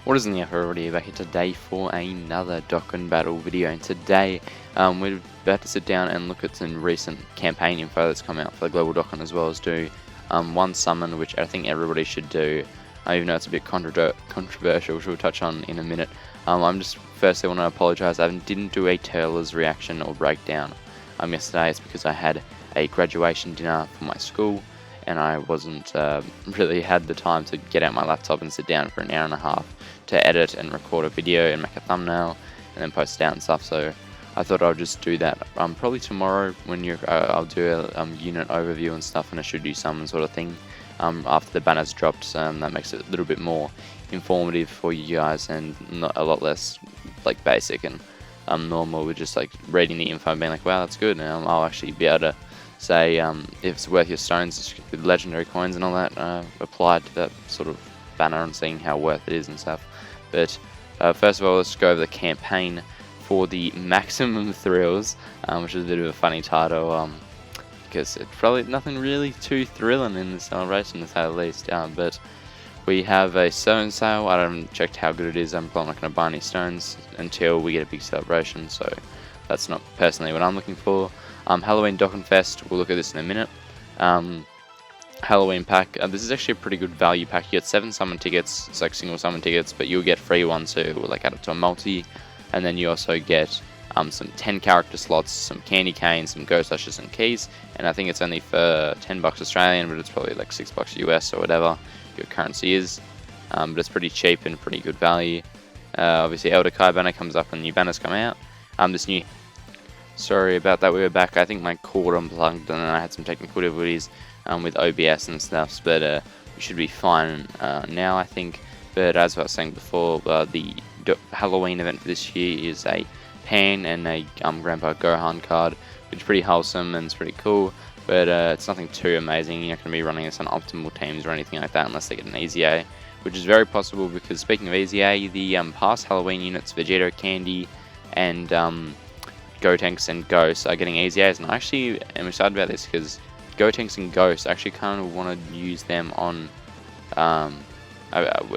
What is in the app, everybody? Back here today for another Dokkan battle video, and today we're about to sit down and look at some recent campaign info that's come out for the Global Dokkan, as well as do one summon, which I think everybody should do, even though it's a bit controversial, which we'll touch on in a minute. I'm just firstly want to apologise, I didn't do a Turler's reaction or breakdown yesterday. It's because I had a graduation dinner for my school, and I wasn't really had the time to get out my laptop and sit down for an hour and a half to edit and record a video and make a thumbnail and then post it out and stuff. So I thought I'd just do that probably tomorrow when I'll do a unit overview and stuff, and I should do some sort of thing after the banner's dropped. That makes it a little bit more informative for you guys and not a lot less like basic and normal with just like reading the info and being like, wow, that's good, and I'll actually be able to say if it's worth your stones with legendary coins and all that applied to that sort of banner and seeing how worth it is and stuff. But first of all, let's go over the campaign for the Maximum Thrills, which is a bit of a funny title because it's probably nothing really too thrilling in the celebration, to say the least. But we have a stone sale. I haven't checked how good it is. I'm probably not going to buy any stones until we get a big celebration, so that's not personally what I'm looking for. Halloween Dokkan Fest, we'll look at this in a minute. Halloween pack, this is actually a pretty good value pack. You get 7 summon tickets, it's like single summon tickets, but you'll get free ones too, like add it to a multi, and then you also get some 10 character slots, some candy canes, some ghost ushes and keys, and I think it's only for $10 Australian, but it's probably like $6 US or whatever your currency is, but it's pretty cheap and pretty good value. Obviously Elder Kai banner comes up and new banners come out. Sorry about that, we were back. I think my cord unplugged and I had some technical difficulties with OBS and stuff, but we should be fine now, I think. But as I was saying before, the Halloween event for this year is a Pan and a Grandpa Gohan card, which is pretty wholesome and it's pretty cool, but it's nothing too amazing. You're not going to be running this on optimal teams or anything like that unless they get an easy A, which is very possible because, speaking of easy A, the past Halloween units, Vegito Candy and Gotenks and Ghosts, are getting easy A's, and I actually am excited about this because Gotenks and Ghosts, I actually kind of want to use them on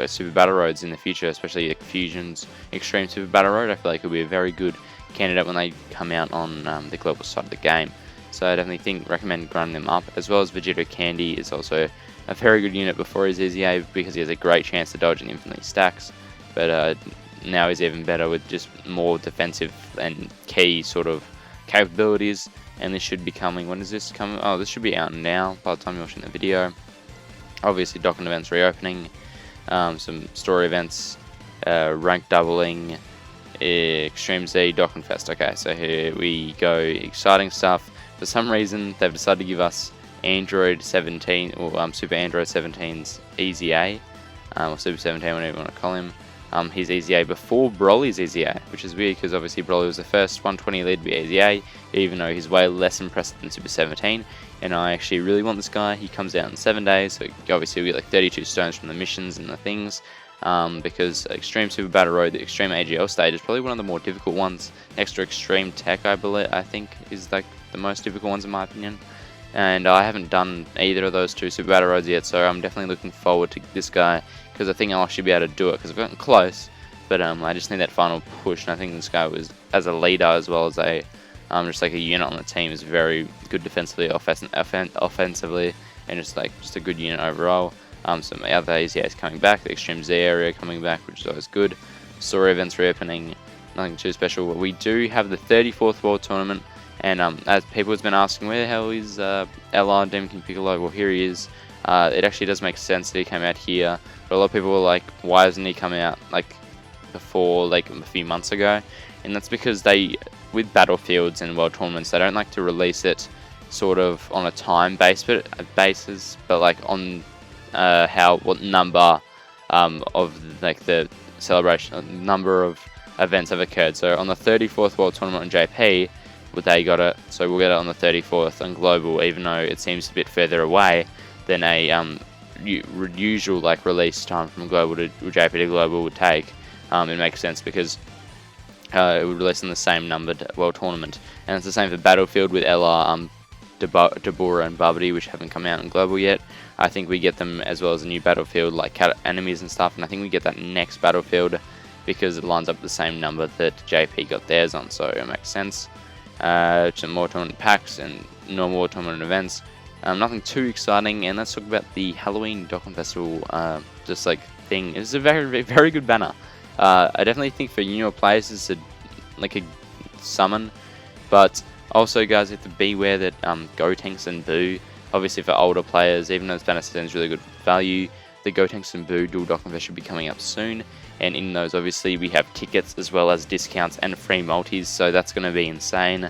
Super Battle Roads in the future, especially like Fusion's Extreme Super Battle Road. I feel like it'll be a very good candidate when they come out on the global side of the game. So I definitely recommend grinding them up, as well as Vegito Candy is also a very good unit before his Easy A because he has a great chance to dodge and infinitely stacks, but now he's even better with just more defensive and key sort of capabilities. And this should be coming, when is this coming? Oh, this should be out now by the time you're watching the video. Obviously Dokkan events reopening, some story events, rank doubling, Extreme Z, Dokkan Fest. Okay, so here we go, exciting stuff. For some reason they've decided to give us Android 17, or Super Android 17's Easy A, or Super 17, whatever you want to call him. His Easy A before Broly's Easy A, which is weird because obviously Broly was the first 120 lead to be Easy A, even though he's way less impressive than Super 17. And I actually really want this guy. He comes out in 7 days, so obviously we get like 32 stones from the missions and the things. Because Extreme Super Battle Road, the Extreme AGL stage, is probably one of the more difficult ones. Next to Extreme Tech, I think is like the most difficult ones in my opinion. And I haven't done either of those two Super Battle Roads yet, so I'm definitely looking forward to this guy because I think I'll actually be able to do it because I've gotten close, but I just need that final push. And I think this guy was, as a leader as well as a just like a unit on the team, is very good defensively, offensively, and just a good unit overall. Some other Easy A's coming back, the Extreme Z area coming back, which is always good. Story events reopening, nothing too special. We do have the 34th World Tournament, and as people have been asking, where the hell is LR Demon King Piccolo? Well, here he is. It actually does make sense that he came out here, but a lot of people were like, why hasn't he come out like before, like a few months ago? And that's because with battlefields and world tournaments, they don't like to release it sort of on a time basis, but like on what number of like the celebration, number of events have occurred. So on the 34th World Tournament on JP, they got it, so we'll get it on the 34th on global, even though it seems a bit further away than a usual like release time from global to JP to global would take. It makes sense because it would release in the same numbered world tournament, and it's the same for Battlefield with LR Dabura and Barbary, which haven't come out in global yet. I think we get them as well as a new battlefield like enemies and stuff, and I think we get that next battlefield because it lines up the same number that JP got theirs on, so it makes sense. Some more tournament packs and normal tournament events. Nothing too exciting, and let's talk about the Halloween Dokkan Festival just like thing. It's a very, very good banner. I definitely think for newer players it's like a summon, but also guys, you have to be aware that Gotenks and Boo, obviously for older players, even though this banner stands really good value, the Gotenks and Boo dual Dokkan Fest should be coming up soon, and in those obviously we have tickets as well as discounts and free multis, so that's going to be insane.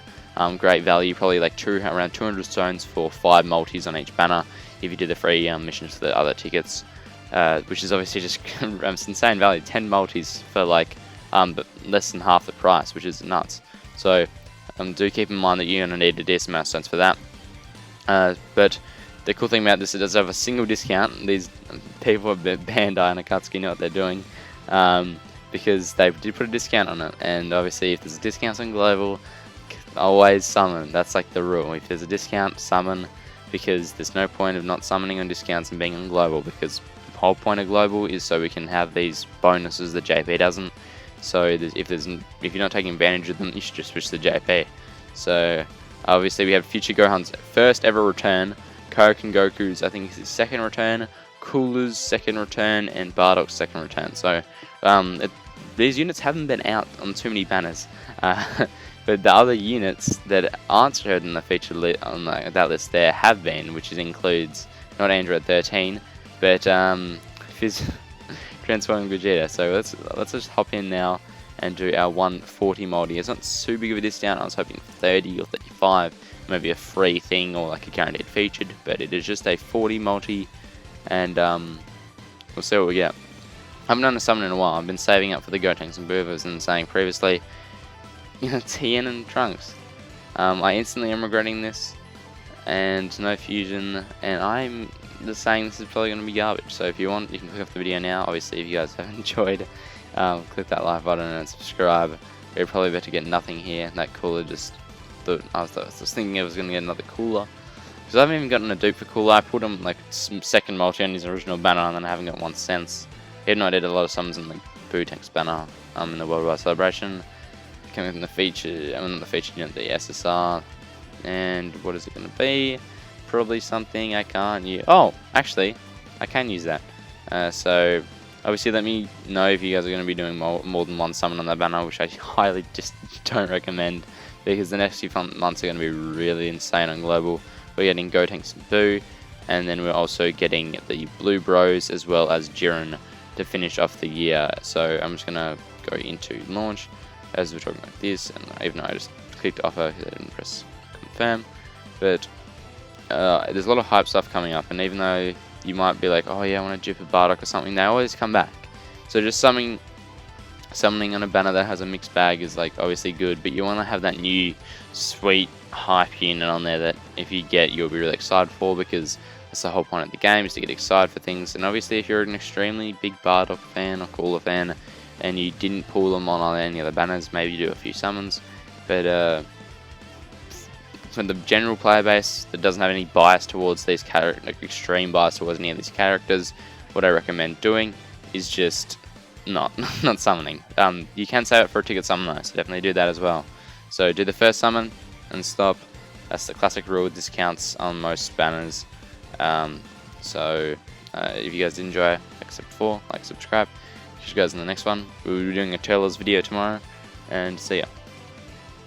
Great value, probably like around 200 stones for 5 multis on each banner if you do the free missions for the other tickets, which is obviously just insane value. 10 multis for like but less than half the price, which is nuts. So do keep in mind that you're going to need a decent amount of stones for that. But the cool thing about this, it does have a single discount. These people at Bandai and Akatsuki know what they're doing, because they did put a discount on it, and obviously if there's a discount on global, always summon. That's like the rule. If there's a discount, summon, because there's no point of not summoning on discounts and being on global, because the whole point of global is so we can have these bonuses that JP doesn't. So if you're not taking advantage of them, you should just switch to JP. So obviously we have Future Gohan's first ever return, Koken Goku's I think his second return, Cooler's second return, and Bardock's second return. So these units haven't been out on too many banners. But the other units that aren't showed in the feature on that list there have been, which includes not Android 13, but Transforming Vegeta. So let's just hop in now and do our 140 multi. It's not too big of a discount. I was hoping 30 or 35, maybe a free thing or like a guaranteed featured, but it is just a 40 multi, and we'll see what we get. I haven't done a summon in a while. I've been saving up for the Gotenks and Boovers and saying previously, you know, Tien and Trunks. I instantly am regretting this, and no fusion, and I'm just saying this is probably going to be garbage. So if you want, you can click off the video now. Obviously, if you guys have enjoyed, click that like button and subscribe. We're probably about to get nothing here. That cooler just thought I was thinking I was going to get another cooler, because I haven't even gotten a dupe for cooler. I put him like second multi on his original banner, and then I haven't got one since. Even though I did a lot of summons in the Boo Tanks banner in the Worldwide Celebration. Coming from the feature, not the featured unit, the SSR, and what is it going to be? Probably something I can't use. Oh, actually, I can use that. So obviously, let me know if you guys are going to be doing more than one summon on that banner, which I highly just don't recommend, because the next few months are going to be really insane on global. We're getting Gotenks and Boo, and then we're also getting the Blue Bros as well as Jiren to finish off the year. So I'm just going to go into launch as we're talking like this, and even though I just clicked offer, I didn't press confirm, but there's a lot of hype stuff coming up, and even though you might be like, oh yeah, I want to dupe a Bardock or something, they always come back. So just summoning on a banner that has a mixed bag is like obviously good, but you want to have that new sweet hype unit on there that if you get, you'll be really excited for, because that's the whole point of the game, is to get excited for things. And obviously if you're an extremely big Bardock fan or Cooler fan, and you didn't pull them on any other banners, maybe you do a few summons, but for the general player base that doesn't have any bias towards these like extreme bias towards any of these characters, what I recommend doing is just not summoning. You can save it for a ticket summon though, so definitely do that as well. So do the first summon and stop. That's the classic rule with discounts on most banners. So if you guys did enjoy, like I said before, like, subscribe. Catch you guys in the next one. We'll be doing a Turtles video tomorrow, and see ya.